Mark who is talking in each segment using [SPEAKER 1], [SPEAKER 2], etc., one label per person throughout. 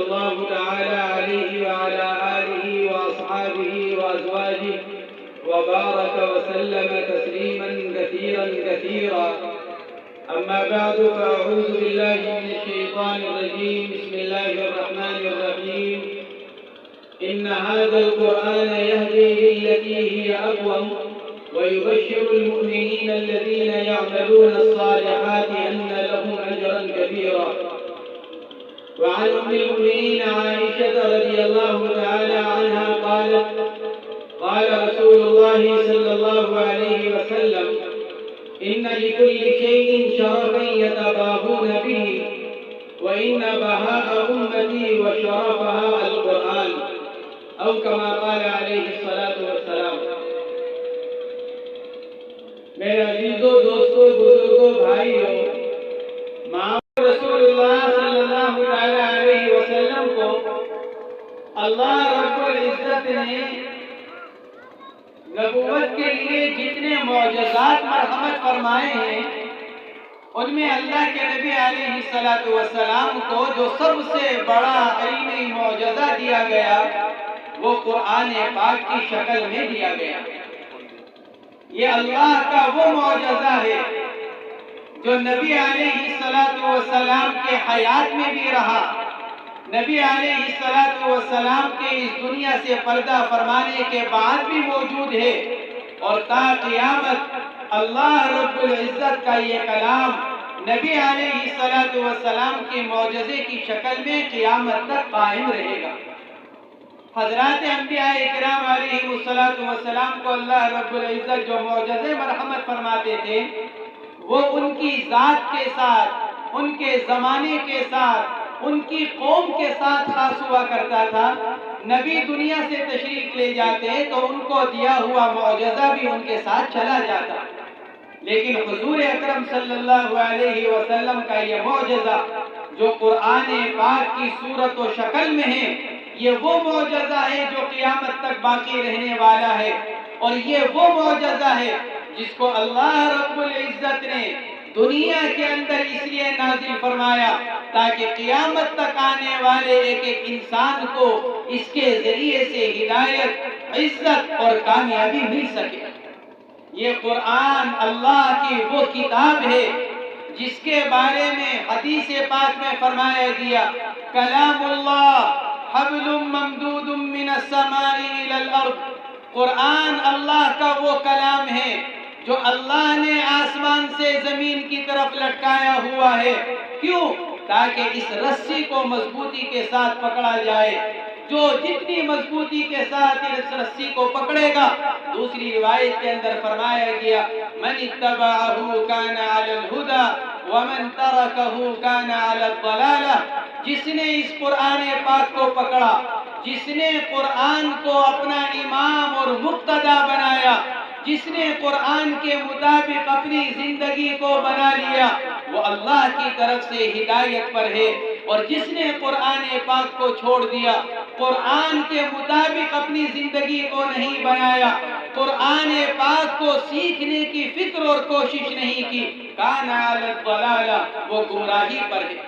[SPEAKER 1] الله تعالى عليه وعلى آله وأصحابه وأزواجه وبارك وسلم تسليما كثيرا كثيرا. أما بعد فأعوذ بالله من الشيطان الرجيم. بسم الله الرحمن الرحيم. إن هذا القرآن يهدي للتي هي أقوم ويبشر المؤمنين الذين يعملون الصالحات أن لهم أجرا كبيرا. وعن أم المؤمنين عائشة رضي الله تعالى عنها قالت: قال رسول الله صلى الله عليه وسلم: إن لكل شيء شرفا يتباهون به، وإن بهاء أمتي وشرفها القرآن، أو كما قال عليه الصلاة والسلام. میرے عزیزوں، دوستوں، بزرگوں، بھائیوں، محمد رسول اللہ صلی اللہ علیہ وسلم کو اللہ رب العزت نے نبوت کے لیے جتنے معجزات مرحمت فرمائے ہیں، ان میں اللہ کے نبی علیہ السلام کو جو سب سے بڑا علمی معجزہ دیا گیا وہ قرآن پاک کی شکل میں دیا گیا. یہ اللہ کا وہ معجزہ ہے جو نبی علیہ السلام کے حیات میں بھی رہا. نبی علیہ السلام کے اس دنیا سے پردہ فرمانے کے بعد بھی موجود ہے، اور تا قیامت اللہ رب العزت کا یہ کلام نبی علیہ السلام کے معجزے کی شکل میں قیامت تک قائم رہے گا. حضرات انبیاء اکرام علیہ السلام کو اللہ رب العزت جو معجزے مرحمت فرماتے تھے وہ ان کی ذات کے ساتھ، ان کے زمانے کے ساتھ، ان کی قوم کے ساتھ خاص ہوا کرتا تھا. نبی دنیا سے تشریف لے جاتے تو ان کو دیا ہوا معجزہ بھی ان کے ساتھ چلا جاتا. لیکن حضور اکرم صلی اللہ علیہ وسلم کا یہ معجزہ جو قرآن پاک کی صورت و شکل میں ہے، یہ وہ معجزہ ہے جو قیامت تک باقی رہنے والا ہے، اور یہ وہ معجزہ ہے جس کو اللہ رب العزت نے دنیا کے اندر اس لیے نازل فرمایا تاکہ قیامت تک آنے والے ایک ایک انسان کو اس کے ذریعے سے ہدایت، عزت اور کامیابی مل سکے. یہ قرآن اللہ کی وہ کتاب ہے جس کے بارے میں حدیث پاک میں فرمایا گیا: کلام اللہ حبل ممدود من السماء الى الارض. قرآن اللہ کا وہ کلام ہے جو اللہ نے آسمان سے زمین کی طرف لٹکایا ہوا ہے. کیوں؟ تاکہ اس رسی کو مضبوطی کے ساتھ پکڑا جائے. جو جتنی مضبوطی کے ساتھ اس رسی کو پکڑے گا، دوسری روایت کے اندر فرمایا گیا: من اتبعہ کان علی الہدی ومن ترکہ کان علی الضلالہ. جس نے اس قرآن پاک کو پکڑا، جس نے قرآن کو اپنا امام اور مقتدا بنایا، جس نے قرآن کے مطابق اپنی زندگی کو بنا لیا، وہ اللہ کی طرف سے ہدایت پر ہے. اور جس نے قرآن پاک کو چھوڑ دیا، قرآن کے مطابق اپنی زندگی کو نہیں بنایا، قرآن پاک کو سیکھنے کی فکر اور کوشش نہیں کی، کان علی الضلالہ، وہ گمراہی پر ہے.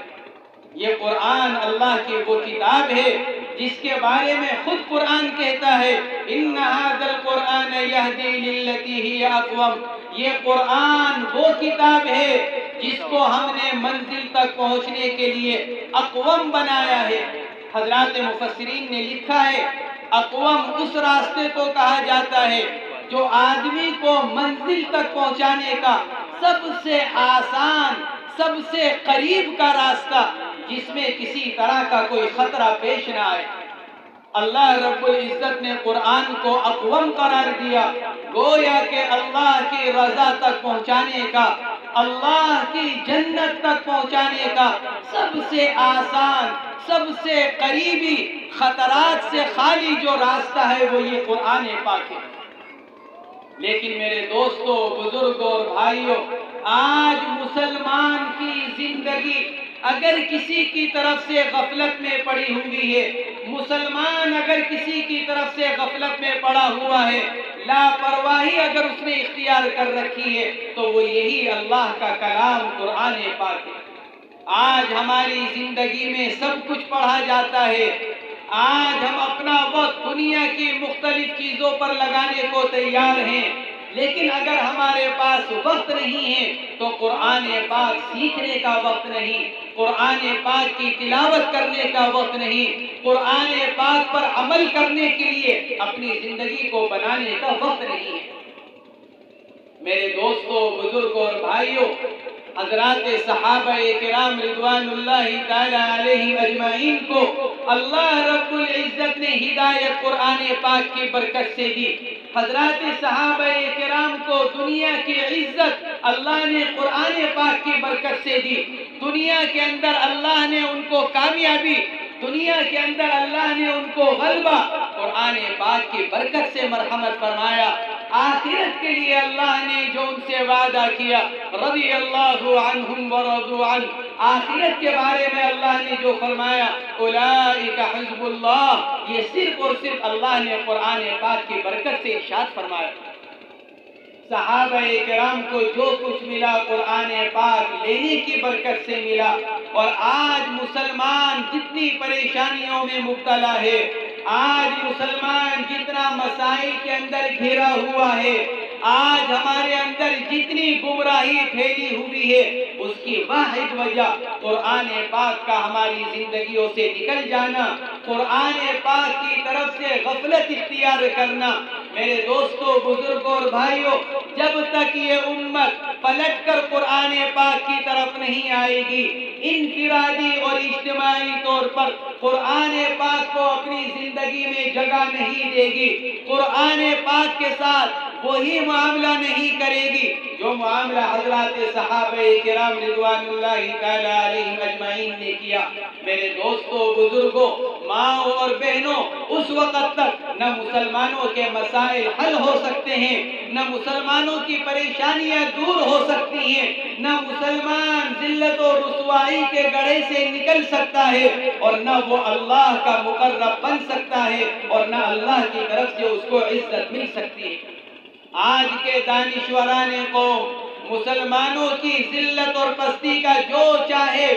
[SPEAKER 1] یہ قرآن اللہ کی وہ کتاب ہے جس کے بارے میں خود قرآن کہتا ہے: ان ھذا القرآن یہدی للتی ہی اقوم. یہ قرآن وہ کتاب ہے جس کو ہم نے منزل تک پہنچنے کے لیے اقوم بنایا ہے. حضرات مفسرین نے لکھا ہے اقوم اس راستے کو کہا جاتا ہے جو آدمی کو منزل تک پہنچانے کا سب سے آسان، سب سے قریب کا راستہ، جس میں کسی طرح کا کوئی خطرہ پیش نہ آئے. اللہ رب العزت نے قرآن کو اقوم قرار دیا، گویا کہ اللہ کی رضا تک پہنچانے کا، اللہ کی جنت تک پہنچانے کا سب سے آسان، سب سے قریبی، خطرات سے خالی جو راستہ ہے وہ یہ قرآن پاک ہے. لیکن میرے دوستوں، بزرگوں اور بھائیوں، آج مسلمان کی زندگی اگر کسی کی طرف سے غفلت میں پڑی ہوئی ہے، مسلمان اگر کسی کی طرف سے غفلت میں پڑا ہوا ہے، لاپرواہی اگر اس نے اختیار کر رکھی ہے، تو وہ یہی اللہ کا کلام قرآن پاک ہے. آج ہماری زندگی میں سب کچھ پڑھا جاتا ہے، آج ہم اپنا وقت دنیا کی مختلف چیزوں پر لگانے کو تیار ہیں، لیکن اگر ہمارے پاس وقت نہیں ہے تو قرآن پاک سیکھنے کا وقت نہیں، قرآن پاک کی تلاوت کرنے کا وقت نہیں، قرآن پاک پر عمل کرنے کے لیے اپنی زندگی کو بنانے کا وقت نہیں ہے۔ میرے دوستوں، بزرگوں اور بھائیوں، حضرات صحابہ کرام رضوان اللہ تعالی علیہم اجمعین کو اللہ رب العزت نے ہدایت قرآن پاک کی برکت سے دی۔ حضرات صحابہ کرام کو دنیا کی عزت اللہ نے قرآن پاک کی برکت سے دی، دنیا کے اندر اللہ نے ان کو کامیابی، دنیا کے اندر اللہ نے ان کو غلبہ قرآن پاک کی برکت سے مرحمت فرمایا۔ آخرت کے لیے اللہ نے جو ان سے وعدہ کیا، رضی اللہ عنہم ورضوا عنہ، آخرت کے بارے میں اللہ نے جو فرمایا، اولئک حزب اللہ، یہ صرف اور صرف اللہ نے قرآن پاک کی برکت سے ارشاد فرمایا۔ صحابہ کرام کو جو کچھ ملا قرآن پاک لینے کی برکت سے ملا، اور آج مسلمان جتنی پریشانیوں میں مبتلا ہے، آج مسلمان جتنا مسائل کے اندر گھرا ہوا ہے، آج ہمارے اندر جتنی گمراہی پھیلی ہوئی ہے، اس کی واحد وجہ قرآن پاک کا ہماری زندگیوں سے نکل جانا، قرآن پاک کی طرف سے غفلت اختیار کرنا۔ میرے دوستوں، بزرگوں اور بھائیوں، جب تک یہ امت پلٹ کر قرآن پاک کی طرف نہیں آئے گی، انفرادی اور اجتماعی طور پر قرآن پاک کو اپنی زندگی میں جگہ نہیں دے گی، قرآن پاک کے ساتھ وہی معاملہ نہیں کرے گی جو معاملہ حضرات صحابہ کرام رضوان اللہ تعالی علیہم اجمعین نے کیا۔ میرے دوستوں، بزرگوں، ماں اور بہنوں، اس وقت تک نہ مسلمانوں کے مسائل حل ہو سکتے ہیں، نہ مسلمانوں کی پریشانیاں دور ہو سکتی ہیں، نہ مسلمان ذلت و رسوائی کے گڑھے سے نکل سکتا ہے، اور نہ وہ اللہ کا مقرب بن سکتا ہے، اور نہ اللہ کی طرف سے اس کو عزت مل سکتی ہے۔ آج کے دانشوران قوم مسلمانوں کی ذلت اور پستی کا جو چاہے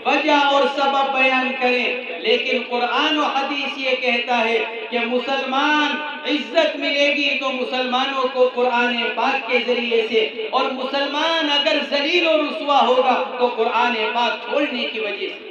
[SPEAKER 1] وجہ اور سبب بیان کریں، لیکن قرآن و حدیث یہ کہتا ہے کہ مسلمان عزت ملے گی تو مسلمانوں کو قرآن پاک کے ذریعے سے، اور مسلمان اگر ذلیل و رسوا ہوگا تو قرآن پاک چھوڑنے کی وجہ سے۔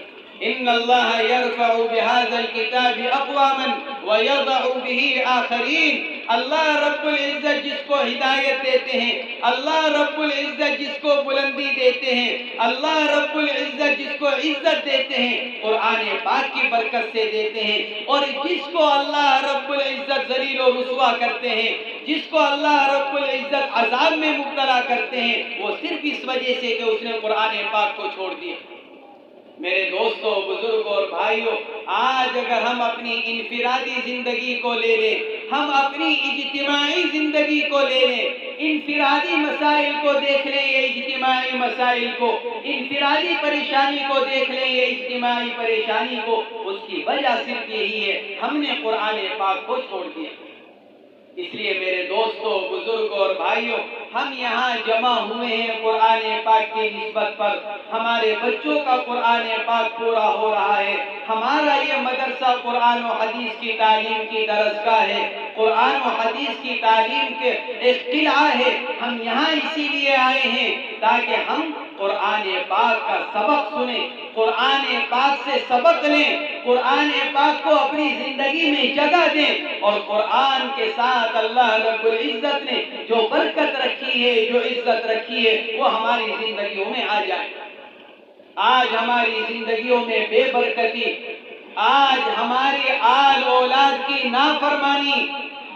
[SPEAKER 1] ان اللہ یرفع بهذا الكتاب اقواما ویضع به آخرین، اللہ رب العزت جس کو ہدایت دیتے ہیں، اللہ رب العزت جس کو بلندی دیتے ہیں، اللہ رب العزت جس کو عزت دیتے ہیں قرآن پاک کی برکت سے دیتے ہیں، اور جس کو اللہ رب العزت ذلیل و رسوا کرتے ہیں، جس کو اللہ رب العزت عذاب میں مبتلا کرتے ہیں، وہ صرف اس وجہ سے کہ اس نے قرآن پاک کو چھوڑ دیا۔ میرے دوستوں، بزرگوں اور بھائیوں، آج اگر ہم اپنی انفرادی زندگی کو لے لیں، ہم اپنی اجتماعی زندگی کو لے لیں، انفرادی مسائل کو دیکھ لیں یا اجتماعی مسائل کو، انفرادی پریشانی کو دیکھ لیں یا اجتماعی پریشانی کو، اس کی وجہ صرف یہی ہے، ہم نے قرآن پاک کو چھوڑ دیا۔ اس لیے میرے دوستوں، بزرگوں اور بھائیوں، ہم یہاں جمع ہوئے ہیں قرآن پاک کی نسبت پر، ہمارے بچوں کا قرآن پاک پورا ہو رہا ہے، ہمارا یہ مدرسہ قرآن و حدیث کی تعلیم کی درسگاہ ہے، قرآن و حدیث کی تعلیم کے ایک قلعہ ہے۔ ہم یہاں اسی لیے آئے ہیں تاکہ ہم قرآن پاک کا سبق سنیں، قرآن پاک سے سبق لیں، قرآن پاک کو اپنی زندگی میں جگہ دیں، اور قرآن کے ساتھ اللہ رب العزت نے جو برکت رکھی ہے، جو عزت رکھی ہے، وہ ہماری زندگیوں میں آ جائے۔ آج ہماری زندگیوں میں بے برکتی، آج ہماری آل اولاد کی نافرمانی،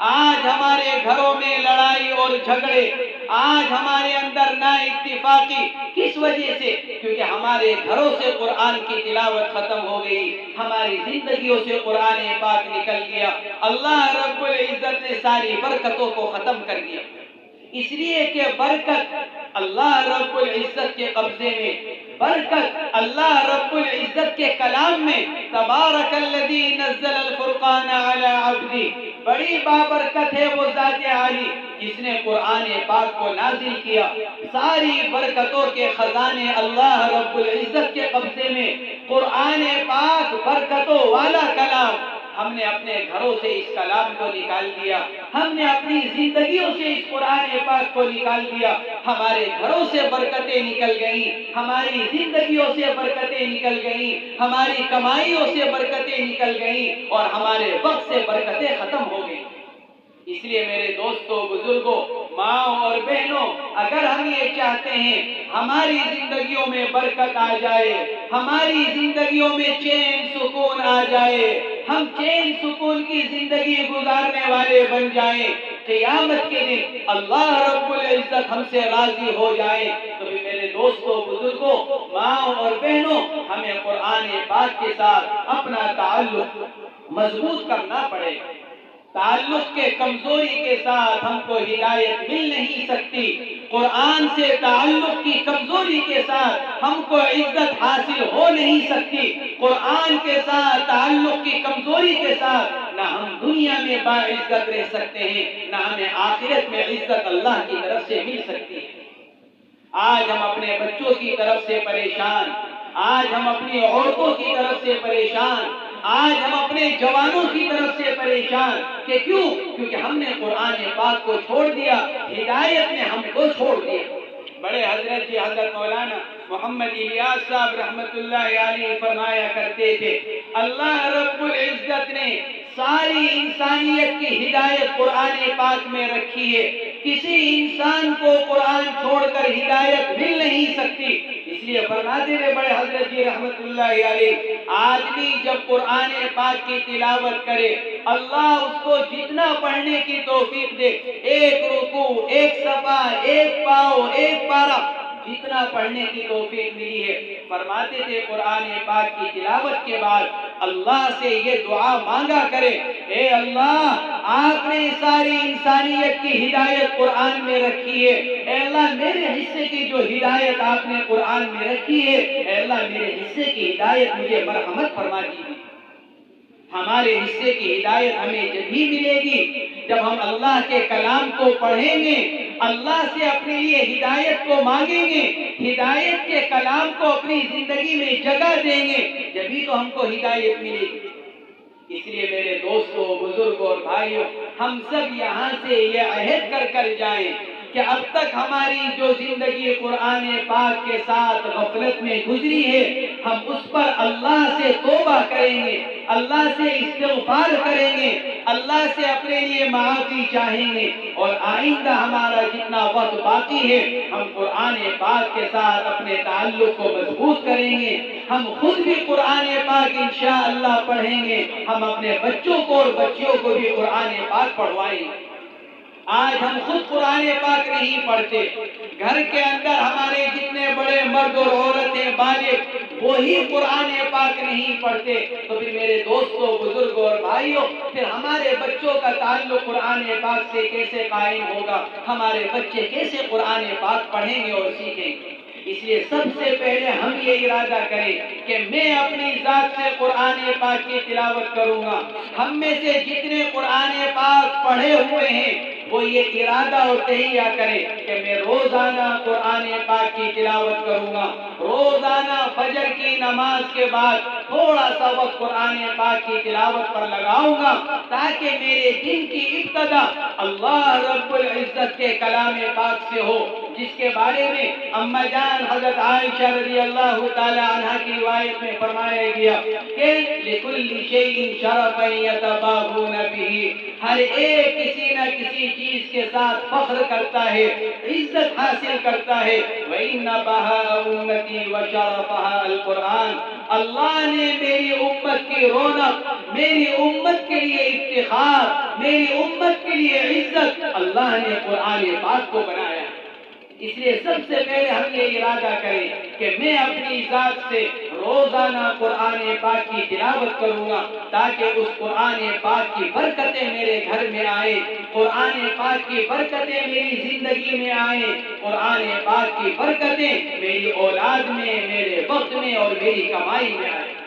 [SPEAKER 1] آج ہمارے گھروں میں لڑائی اور جھگڑے، آج ہمارے اندر نا اتفاقی، کس وجہ سے؟ کیونکہ ہمارے گھروں سے قرآن کی تلاوت ختم ہو گئی، ہماری زندگیوں سے قرآن پاک نکل گیا، اللہ رب العزت نے ساری برکتوں کو ختم کر دیا۔ اس لیے کہ برکت اللہ رب العزت کے قبضے میں، برکت اللہ رب العزت کے کلام میں، تبارک الذی نزل الفرقان علی عبدہ، بڑی بابرکت ہے وہ ذات عالی جس نے قرآن پاک کو نازل کیا۔ ساری برکتوں کے خزانے اللہ رب العزت کے قبضے میں، قرآن پاک برکتوں والا کلام، ہم نے اپنے گھروں سے اس کلام کو نکال دیا، ہم نے اپنی زندگیوں سے اس قرآن پاک کو نکال دیا، ہمارے گھروں سے برکتیں نکل گئیں، ہماری زندگیوں سے برکتیں نکل گئیں، ہماری کمائیوں سے برکتیں نکل گئیں، اور ہمارے وقت سے برکتیں ختم ہو گئیں۔ اس لیے میرے دوستوں، بزرگوں، ماں اور بہنوں، اگر ہم یہ چاہتے ہیں ہماری زندگیوں میں برکت آ جائے، ہماری زندگیوں میں چین سکون آ جائے، ہم چین سکون کی زندگی گزارنے والے بن جائیں، قیامت کے دن اللہ رب العزت ہم سے راضی ہو جائے، تو بھی میرے دوستوں، بزرگوں، ماں اور بہنوں، ہمیں قرآن پاک کے ساتھ اپنا تعلق مضبوط کرنا پڑے گا۔ تعلق کے کمزوری کے ساتھ ہم کو ہدایت مل نہیں سکتی، قرآن سے تعلق کی کمزوری کے ساتھ ہم کو عزت حاصل ہو نہیں سکتی، قرآن کے ساتھ تعلق کی کمزوری کے ساتھ نہ ہم دنیا میں باعزت رہ سکتے ہیں، نہ ہمیں آخرت میں عزت اللہ کی طرف سے مل سکتی ہے۔ آج ہم اپنے بچوں کی طرف سے پریشان، آج ہم اپنی عورتوں کی طرف سے پریشان، آج ہم اپنے جوانوں کی طرف سے پریشان، کہ کیوں؟ کیونکہ ہم نے قرآن پاک کو چھوڑ دیا، ہدایت نے ہم کو چھوڑ دیا۔ بڑے حضرت حضرت مولانا محمد الیاس صاحب رحمت اللہ علیہ فرمایا کرتے تھے، اللہ رب العزت نے ساری انسانیت کی ہدایت قرآن پاک میں رکھی ہے، کسی انسان کو قرآن چھوڑ کر ہدایت مل نہیں سکتی۔ اس لیے فرماتے تھے بڑے حضرت جی رحمت اللہ علیہ، آدمی جب قرآن پاک کی تلاوت کرے، اللہ اس کو جتنا پڑھنے کی توفیق دے، ایک رکوع، ایک صفحہ، ایک پاؤ، ایک پارہ، جتنا پڑھنے کی توفیق ملی ہے، فرماتے تھے قرآن پاک کی تلاوت کے بعد اللہ سے یہ دعا مانگا کرے، اے اللہ، آپ نے ساری انسانیت کی ہدایت قرآن میں رکھی ہے، اے اللہ میرے حصے کی جو ہدایت آپ نے قرآن میں رکھی ہے، اے اللہ میرے حصے کی ہدایت مجھے مرحمت فرما دیجیے۔ ہمارے حصے کی ہدایت ہمیں جب ہی ملے گی جب ہم اللہ کے کلام کو پڑھیں گے، اللہ سے اپنے لیے ہدایت کو مانگیں گے، ہدایت کے کلام کو اپنی زندگی میں جگہ دیں گے، جبھی تو ہم کو ہدایت ملے گی۔ اس لیے میرے دوستوں، بزرگوں اور بھائیوں، ہم سب یہاں سے یہ عہد کر کر جائیں کہ اب تک ہماری جو زندگی قرآن پاک کے ساتھ غفلت میں گزری ہے، ہم اس پر اللہ سے توبہ کریں گے، اللہ سے استغفار کریں گے، اللہ سے اپنے لیے معافی چاہیں گے، اور آئندہ ہمارا جتنا وقت باقی ہے ہم قرآن پاک کے ساتھ اپنے تعلق کو مضبوط کریں گے، ہم خود بھی قرآن پاک انشاءاللہ پڑھیں گے، ہم اپنے بچوں کو اور بچیوں کو بھی قرآن پاک پڑھوائیں گے۔ آج ہم خود قرآن پاک نہیں پڑھتے، گھر کے اندر ہمارے جتنے بڑے مرد اور عورتیں بالغ وہی قرآن پاک نہیں پڑھتے، تو پھر میرے دوستوں، بزرگوں اور بھائیوں، پھر ہمارے بچوں کا تعلق قرآن پاک سے کیسے قائم ہوگا؟ ہمارے بچے کیسے قرآن پاک پڑھیں گے اور سیکھیں گے؟ اس لیے سب سے پہلے ہم یہ ارادہ کریں کہ میں اپنی ذات سے قرآن پاک کی تلاوت کروں گا۔ ہم میں سے جتنے قرآن پاک پڑھے ہوئے ہیں وہ یہ ارادہ اور تہیہ کریں کہ میں روزانہ قرآن پاک کی تلاوت کروں گا، روزانہ فجر کی نماز کے بعد تھوڑا سا وقت قرآن پاک کی تلاوت پر لگاؤں گا، تاکہ میرے دن کی ابتدا اللہ رب العزت کے کلام پاک سے ہو، جس کے بارے میں اما جان حضرت عائشہ رضی اللہ تعالی عنہ کی روایت میں فرمایا گیا کہ لِكُلِّ شَيْءٍ شَرَفًا يَتَبَاهُونَ بِهِ، ہر ایک کسی نہ کسی چیز کے ساتھ فخر کرتا ہے، عزت حاصل کرتا ہے۔ وَإِنَّ بَهَاءَ أُمَّتِي وَشَرَفَهَا الْقُرْآنُ، اللہ نے میری امت کی رونق، میری امت کے لیے افتخار، میری امت کے لیے عزت، اللہ نے قرآن پاک کو بنایا ہے۔ اس لیے سب سے پہلے ہم یہ ارادہ کریں کہ میں اپنی ذات سے روزانہ قرآن پاک کی تلاوت کروں گا، تاکہ اس قرآن پاک کی برکتیں میرے گھر میں آئیں، قرآن پاک کی برکتیں میری زندگی میں آئیں، قرآن پاک کی برکتیں میری اولاد میں، میرے وقت میں اور میری کمائی میں آئیں۔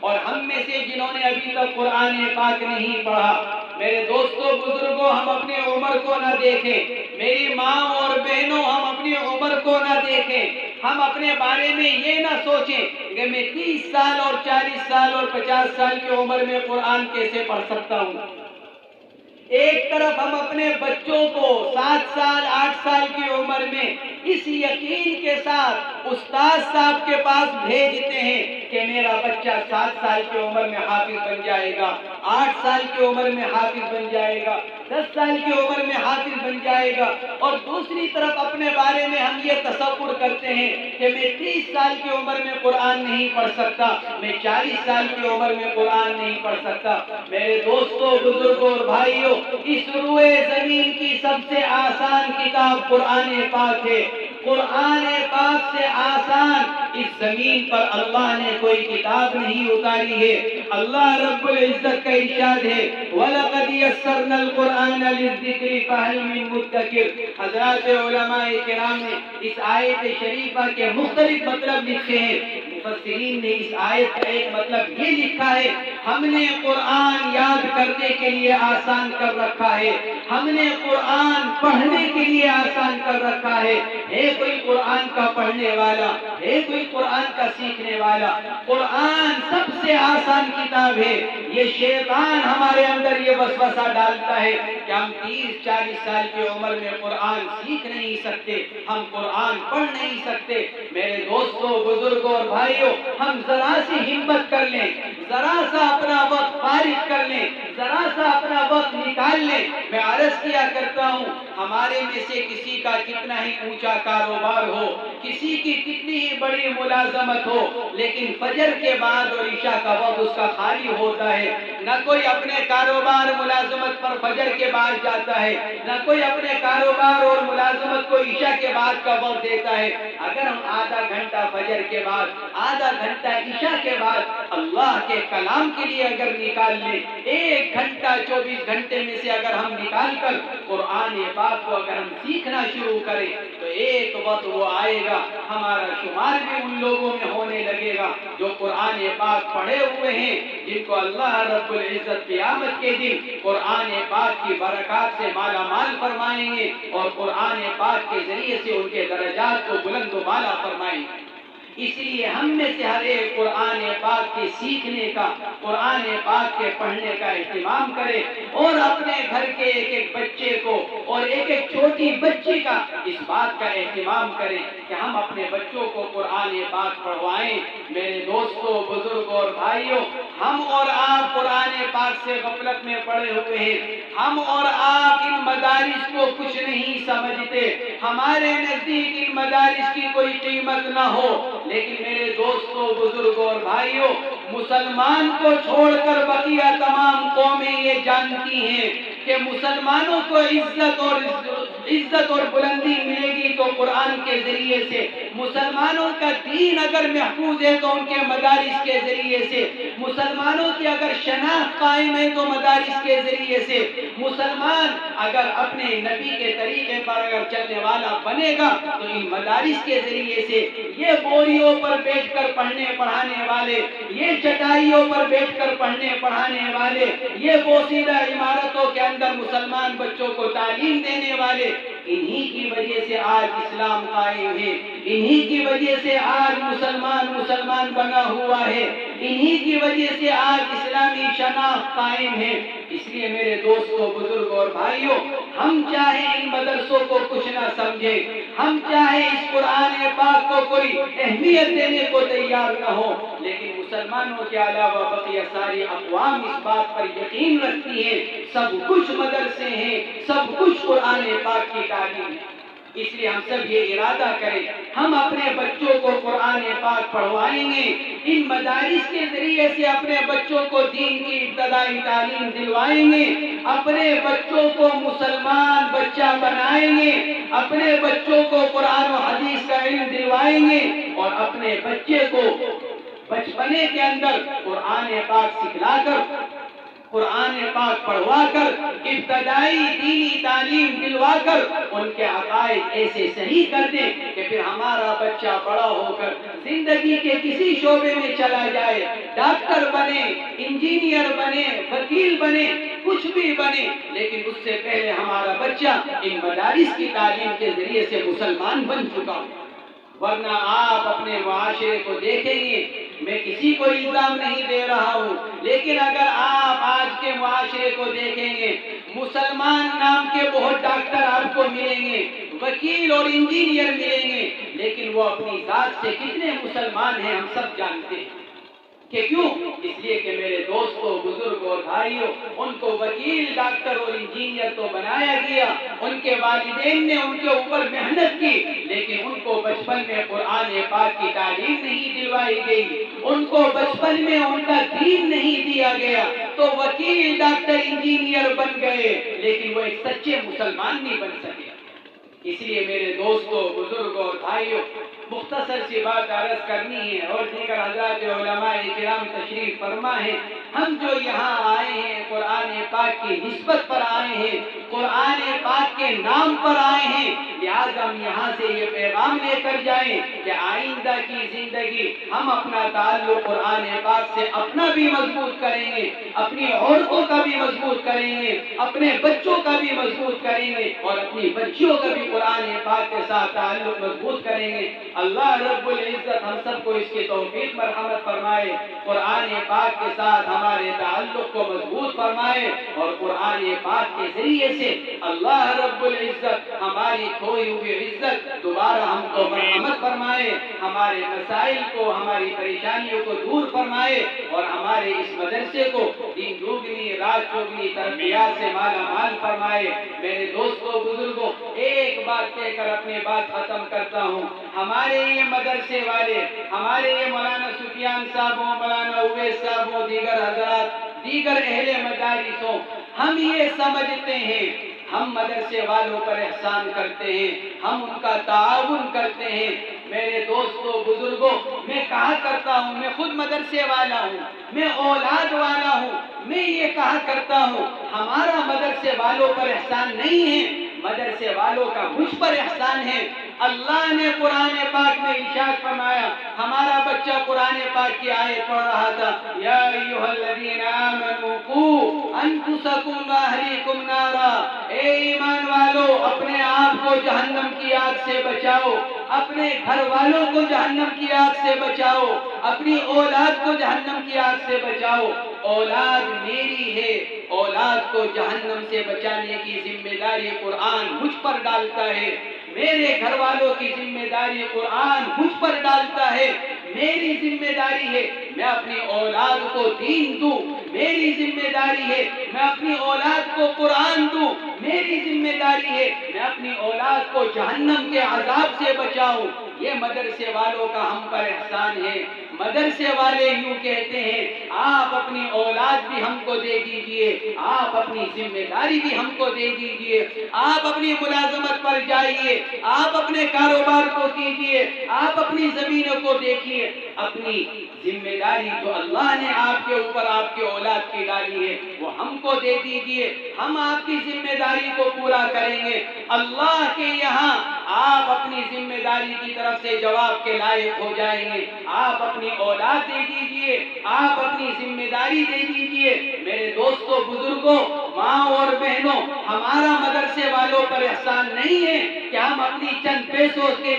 [SPEAKER 1] اور ہم میں سے جنہوں نے ابھی تک قرآن پاک نہیں پڑھا، میرے دوستوں بزرگوں، ہم اپنے عمر کو نہ دیکھیں، میری ماں اور بہنوں، ہم اپنی عمر کو نہ دیکھیں، ہم اپنے بارے میں یہ نہ سوچیں کہ میں 30 سال اور 40 سال اور 50 سال کی عمر میں قرآن کیسے پڑھ سکتا ہوں۔ ایک طرف ہم اپنے بچوں کو 7 سال 8 سال کی عمر میں اس یقین کے ساتھ استاد صاحب کے پاس بھیجتے ہیں کہ میرا بچہ 7 سال کی عمر میں حافظ بن جائے گا، 8 سال کی عمر میں حافظ بن جائے گا، 10 سال کی عمر میں حافظ بن جائے گا، اور دوسری طرف اپنے بارے میں ہم یہ تصور کرتے ہیں کہ میں 30 سال کی عمر میں قرآن نہیں پڑھ سکتا، میں 40 سال کی عمر میں قرآن نہیں پڑھ سکتا۔ میرے دوستوں بزرگوں اور بھائیوں، اس روئے زمین کی سب سے آسان کتاب قرآن پاک ہے۔ قرآن پاک سے آسان اس زمین پر اللہ نے کوئی کتاب نہیں اتاری ہے۔ اللہ رب العزت کا ارشاد ہے وَلَقَدْ يَسَّرْنَا الْقُرْآنَ لِلذِّكْرِ فَهَلْ مِن مُدَّكِرٍ۔ حضرات علماء کرام نے اس آیت شریفہ کے مختلف مطلب لکھے ہیں۔ مفسرین نے اس آیت کا ایک مطلب یہ لکھا ہے، ہم نے قرآن یاد کرنے کے لیے آسان کر رکھا ہے، ہم نے قرآن پڑھنے کے لیے آسان کر رکھا ہے۔ کوئی قرآن کا پڑھنے والا ہے، کوئی قرآن کا سیکھنے والا۔ قرآن سب سے آسان کتاب ہے۔ یہ شیطان ہمارے اندر یہ وسوسہ ڈالتا ہے کہ ہم 30-40 سال کی عمر میں قرآن سیکھ نہیں سکتے، ہم قرآن پڑھ نہیں سکتے۔ میرے دوستوں بزرگوں اور بھائیوں، ہم ذرا سی ہمت کر لیں، ذرا سا اپنا وقت فارغ کر لیں، ذرا سا اپنا وقت نکال لیں۔ میں عرض کیا کرتا ہوں، ہمارے میں سے کسی کا کتنا ہی اونچا کاروبار ہو، کسی کی کتنی ہی بڑی ملازمت ہو، لیکن فجر کے بعد اور عشاء کا وقت اس کا خالی ہوتا ہے۔ نہ کوئی اپنے کاروبار ملازمت پر فجر کے بعد جاتا ہے، نہ کوئی اپنے کاروبار اور ملازمت کو عشاء کے بعد کا وقت دیتا ہے۔ اگر ہم آدھا گھنٹہ فجر کے بعد، آدھا گھنٹہ عشاء کے بعد اللہ کے کلام کے لیے اگر نکال لیں، 1 گھنٹہ 24 گھنٹے میں سے اگر ہم نکال کر قرآن پاک کو اگر ہم سیکھنا شروع کریں تو ایک وقت وہ آئے گا، ہمارا شمار بھی ان لوگوں میں ہونے لگے گا جو قرآن پاک پڑھے ہوئے ہیں، جن کو اللہ رب العزت قیامت کے دن قرآن پاک کی برکات سے مالا مال فرمائیں گے اور قرآن پاک کے ذریعے سے ان کے درجات کو بلند و بالا فرمائیں گے۔ اس لیے ہم میں سے ہر ایک قرآن پاک کے سیکھنے کا، قرآن پاک کے پڑھنے کا اہتمام کرے، اور اپنے گھر کے ایک ایک بچے کو اور ایک ایک چھوٹی بچی کا اس بات کا اہتمام کریں کہ ہم اپنے بچوں کو قرآن پاک پڑھوائیں۔ میرے دوستوں بزرگوں اور بھائیوں، ہم اور آپ قرآن پاک سے غفلت میں پڑے ہوئے ہیں، ہم اور آپ ان مدارس کو کچھ نہیں سمجھتے، ہمارے نزدیک ان مدارس کی کوئی قیمت نہ ہو، لیکن میرے دوستوں بزرگوں اور بھائیوں، مسلمان کو چھوڑ کر بقیہ تمام قومیں یہ جانتی ہیں کہ مسلمانوں کو عزت اور بلندی ملے گی تو قرآن کے ذریعے سے، مسلمانوں کا دین اگر محفوظ ہے تو ان کے مدارس کے ذریعے سے، مسلمانوں کی اگر شناخت قائم ہے تو مدارس کے ذریعے سے، مسلمان اگر اپنے نبی کے طریقے پر اگر چلنے والا بنے گا تو ان مدارس کے ذریعے سے۔ یہ بوریوں پر بیٹھ کر پڑھنے پڑھانے والے، یہ چٹائیوں پر بیٹھ کر پڑھنے پڑھانے والے، یہ بوسیدہ عمارتوں کے اندر مسلمان بچوں کو تعلیم دینے والے، انہی کی وجہ سے آج اسلام قائم ہے، انہی کی وجہ سے آج مسلمان بنا ہوا ہے، انہی کی وجہ سے آج اسلامی شناخت قائم ہے۔ اس لیے میرے دوستوں بزرگوں اور بھائیوں، ہم چاہے ان مدرسوں کو کچھ نہ سمجھیں، ہم چاہے اس قرآن پاک کو کوئی اہمیت دینے کو تیار نہ ہو، لیکن مسلمانوں کے علاوہ بقیہ ساری اقوام اس بات پر یقین رکھتی ہیں سب کچھ مدرسے ہیں، سب کچھ قرآن پاک کی تعلیم ہے۔ اس لیے ہم سب یہ ارادہ کریں، ہم اپنے بچوں کو قرآن پاک پڑھوائیں گے، ان مدارس کے ذریعے سے اپنے بچوں کو دین کی ابتدائی تعلیم دلوائیں گے، اپنے بچوں کو مسلمان بچہ بنائیں گے، اپنے بچوں کو قرآن و حدیث کا علم دلوائیں گے، اور اپنے بچے کو بچپنے کے اندر قرآن پاک سکھلا کر، قرآن پاک پڑھوا کر، ابتدائی دینی تعلیم دلوا کر ان کے عقائد ایسے صحیح کر دیں کہ پھر ہمارا بچہ بڑا ہو کر زندگی کے کسی شعبے میں چلا جائے، ڈاکٹر بنے، انجینئر بنے، وکیل بنے، کچھ بھی بنے، لیکن اس سے پہلے ہمارا بچہ ان مدارس کی تعلیم کے ذریعے سے مسلمان بن چکا ہو۔ ورنہ آپ اپنے معاشرے کو دیکھیں گے، میں کسی کو الزام نہیں دے رہا ہوں، لیکن اگر آپ آج کے معاشرے کو دیکھیں گے، مسلمان نام کے بہت ڈاکٹر آپ کو ملیں گے، وکیل اور انجینئر ملیں گے، لیکن وہ اپنی ذات سے کتنے مسلمان ہیں ہم سب جانتے ہیں کہ کیوں؟ اس لیے کہ میرے دوستوں، بزرگوں اور بھائیوں، ان کو وکیل، ڈاکٹر اور انجینئر تو بنایا گیا، ان کے والدین نے ان کے اوپر محنت کی، لیکن ان کو بچپن میں قرآن پاک کی تعلیم نہیں دلوائی گئی، ان کو بچپن میں ان کا دین نہیں دیا گیا، تو وکیل، ڈاکٹر، انجینئر بن گئے، لیکن وہ ایک سچے مسلمان نہیں بن سکے۔ اس لیے میرے دوستوں، بزرگوں اور بھائیوں، مختصر سی بات عرض کرنی ہے، اور دیگر حضرات علماء کرام تشریف فرما ہے، ہم جو یہاں آئے ہیں قرآن پاک کی نسبت پر آئے ہیں، قرآن پاک کے نام پر آئے ہیں، لہذا ہم یہاں سے یہ پیغام لے کر جائیں کہ آئندہ کی زندگی ہم اپنا تعلق قرآن پاک سے اپنا بھی مضبوط کریں گے، اپنی عورتوں کا بھی مضبوط کریں گے، اپنے بچوں کا بھی مضبوط کریں گے، اور اپنی بچیوں کا بھی قرآن پاک کے ساتھ تعلق مضبوط کریں گے۔ اللہ رب العزت ہم سب کو اس کی توفیق مرحمت فرمائے، قرآن پاک کے ساتھ ہمارے تعلق کو مضبوط فرمائے، اور قرآن پاک کے ذریعے سے اللہ رب العزت ہماری کھوئی ہوئی عزت دوبارہ ہم کو مرحمت فرمائے، ہمارے مسائل کو، ہماری پریشانیوں کو دور فرمائے، اور ہمارے اس مدرسے کو دین دوگنی رات چوگنی ترقیات سے مالا مال فرمائے۔ میرے دوستوں، بزرگوں، ایک بات کہہ کر اپنی بات ختم کرتا ہوں۔ ہمارے یہ مدرسے والے، ہمارے یہ مولانا سفیان صاحب ہوں، مولانا اویس صاحب ہوں، دیگر حضرات، دیگر اہل مدارس ہوں، ہم یہ سمجھتے ہیں ہم مدرسے والوں پر احسان کرتے ہیں، ہم ان کا تعاون کرتے ہیں۔ میرے دوستوں، بزرگوں، میں کہا کرتا ہوں، میں خود مدرسے والا ہوں، میں اولاد والا ہوں، میں یہ کہا کرتا ہوں ہمارا مدرسے والوں پر احسان نہیں ہے، مدرسے والوں کا مجھ پر احسان ہے۔ اللہ نے قرآن پاک میں ارشاد فرمایا، ہمارا بچہ قرآن پاک کی آیت پڑھ رہا تھا، یا ایھا الذین آمنوا قوا انفسکم واہلیکم نارا، اے ایمان والو، اپنے آپ کو جہنم کی آگ سے بچاؤ، اپنے گھر والوں کو جہنم کی آگ سے بچاؤ، اپنی اولاد کو جہنم کی آگ سے بچاؤ۔ اولاد میری ہے، اولاد کو جہنم سے بچانے کی ذمہ داری قرآن مجھ پر ڈالتا ہے، میرے گھر والوں کی ذمہ داری قرآن مجھ پر ڈالتا ہے، میری ذمہ داری ہے میں اپنی اولاد کو دین دوں، میری ذمہ داری ہے میں اپنی اولاد کو قرآن دوں، میری ذمہ داری ہے میں اپنی اولاد کو جہنم کے عذاب سے بچاؤں۔ یہ مدرسے والوں کا ہم پر احسان ہے۔ مدرسے والے یوں کہتے ہیں، آپ اپنی اولاد بھی ہم کو دے دیجئے، آپ اپنی ذمہ داری بھی ہم کو دے دیجئے، آپ اپنی ملازمت پر جائیے، آپ اپنے کاروبار کو کیجئے، آپ اپنی زمینوں کو دیکھیے، اپنی ذمہ داری جو اللہ نے آپ کے اوپر آپ کی اولاد کی ڈالی ہے وہ ہم کو دے دیجئے، ہم آپ کی ذمہ داری کو پورا کریں گے۔ اللہ کے یہاں آپ اپنی ذمہ داری کی طرف سے جواب کے لائق ہو جائیں گے۔ آپ اپنی اولاد دے دیجئے، آپ اپنی ذمہ داری دے دیجئے۔ میرے دوستوں، بزرگوں، ماں اور بہنوں، ہمارا مدرسے والوں پر احسان نہیں ہے کہ ہم اپنی چند پیسوں سے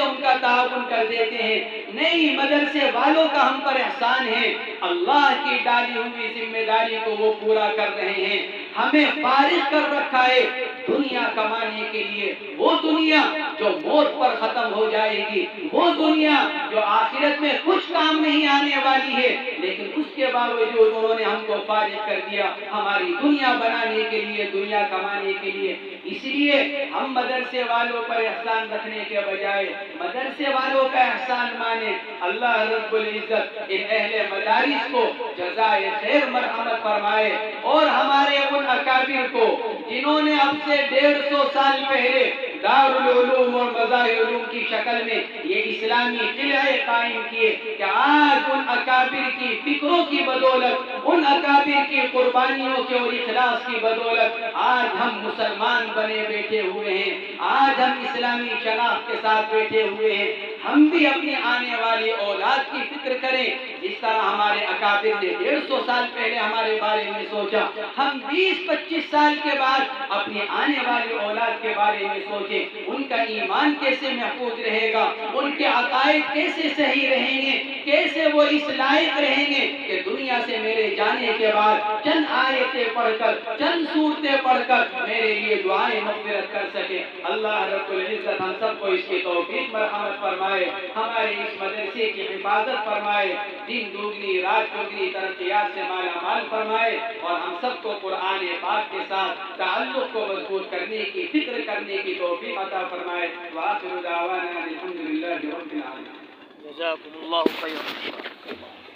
[SPEAKER 1] ان کا تعاون کر دیتے ہیں، نہیں، مدرسے والوں کا ہم پر احسان ہے، اللہ کی ڈالی ہوئی ذمہ داری کو وہ پورا کر رہے ہیں، ہمیں فارغ کر رکھا ہے دنیا کمانے کے لیے، وہ دنیا جو موت پر ختم ہو جائے گی، وہ دنیا جو آخرت میں کچھ کام نہیں آنے والی ہے، لیکن اس کے باوجود انہوں نے ہم کو فارغ کر دیا ہماری دنیا بنانے کے لیے، دنیا کمانے کے لیے۔ اس لیے ہم مدرسے والوں پر احسان رکھنے کے بجائے مدرسے والوں کا احسان مانیں۔ اللہ رب العزت ان اہل مدارس کو جزائے خیر مرحمت فرمائے، اور ہمارے ان اکابر کو جنہوں نے اب سے 150 سال پہلے دارالعلوم اور مظاہر علوم کی شکل میں یہ اسلامی قلعے قائم کیے، کہ آج ان اکابر کی فکروں کی بدولت، ان اکابر کی قربانیوں کے اور اخلاص کی بدولت آج ہم مسلمان بنے بیٹھے ہوئے ہیں، آج ہم اسلامی شناخت کے ساتھ بیٹھے ہوئے ہیں۔ ہم بھی اپنی آنے والی اولاد کی فکر کریں، جس طرح ہمارے اکابر نے 150 سال پہلے ہمارے بارے میں سوچا، ہم 20-25 سال کے بعد اپنی آنے والی اولاد کے بارے میں سوچیں، ان کا ایمان کیسے محفوظ رہے گا، ان کے عقائد کیسے صحیح رہیں گے، کیسے وہ اس لائق رہیں گے کہ دنیا سے میرے جانے کے بعد چند آیتیں پڑھ کر، چند سورتیں پڑھ کر میرے لیے دعائیں مغفرت کر سکے۔ اللہ رب العزت ہم سب کو اس کی توفیق مرحمت فرمائے، ہمارے اس مدرسے کی حفاظت فرمائے، دن دوگنی رات چوگنی ترقیات سے مالا مال فرمائے، اور ہم سب کو قرآن پاک کے ساتھ تعلق کو مضبوط کرنے کی، فکر کرنے کی توفیق عطا فرمائے۔ وآخر دعوانا الحمدللہ رب العالمین۔
[SPEAKER 2] جزاکم اللہ خیرا۔